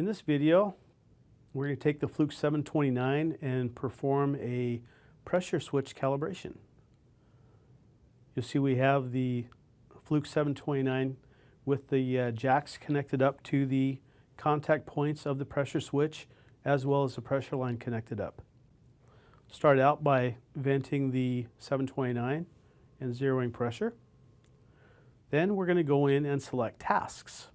In this video, we're going to take the Fluke 729 and perform a pressure switch calibration. You'll see we have the Fluke 729 with the jacks connected up to the contact points of the pressure switch as well as the pressure line connected up. Start out by venting the 729 and zeroing pressure. Then we're going to go in and select tasks.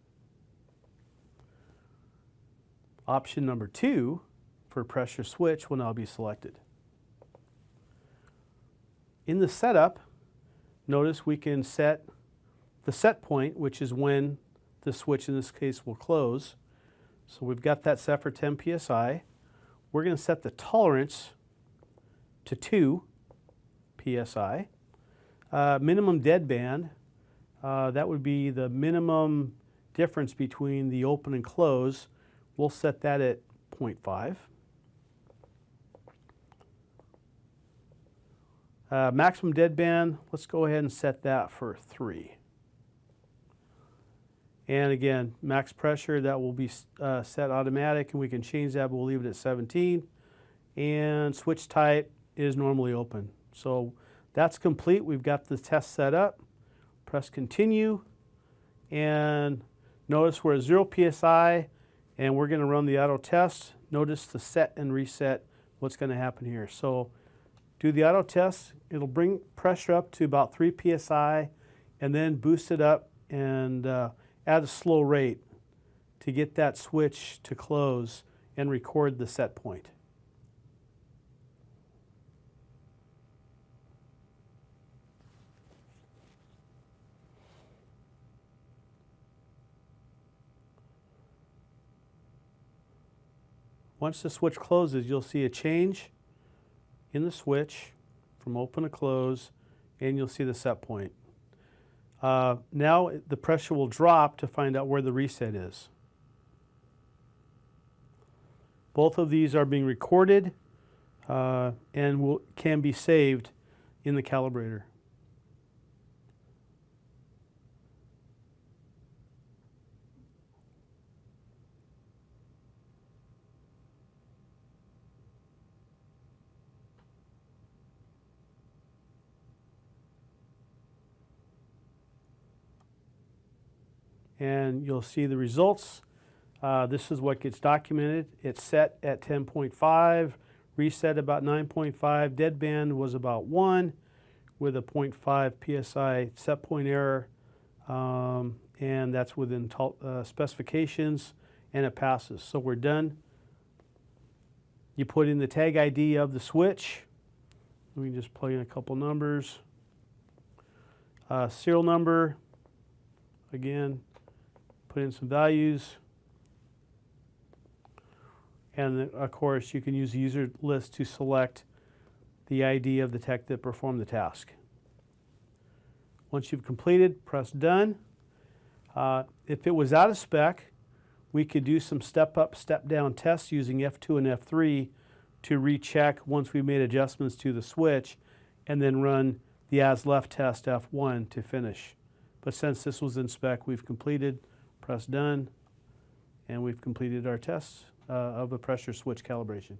Option number 2 for pressure switch will now be selected. In the setup, notice we can set the set point, which is when the switch in this case will close. So we've got that set for 10 psi. We're going to set the tolerance to 2 psi. Minimum deadband, that would be the minimum difference between the open and close. We'll set that at 0.5. Maximum deadband, let's go ahead and set that for 3. And again, max pressure, that will be set automatic, and we can change that, but we'll leave it at 17. And switch type is normally open. So that's complete. We've got the test set up. Press continue, and notice we're at 0 psi, and we're going to run the auto test. Notice the set and reset, what's going to happen here. So do the auto test. It'll bring pressure up to about 3 psi, and then boost it up and at a slow rate to get that switch to close and record the set point. Once the switch closes, you'll see a change in the switch from open to close, and you'll see the set point. Now the pressure will drop to find out where the reset is. Both of these are being recorded and can be saved in the calibrator. And you'll see the results. This is what gets documented. It's set at 10.5, reset about 9.5, deadband was about 1 with a 0.5 psi set point error, and that's within specifications, and it passes. So we're done. You put in the tag ID of the switch. We can just plug in a couple numbers. Serial number, again, put in some values, and then, of course, you can use the user list to select the ID of the tech that performed the task. Once you've completed, press done. If it was out of spec, we could do some step-up, step-down tests using F2 and F3 to recheck once we made adjustments to the switch, and then run the as-left test F1 to finish. But since this was in spec, we've completed. Press done, and we've completed our tests of a pressure switch calibration.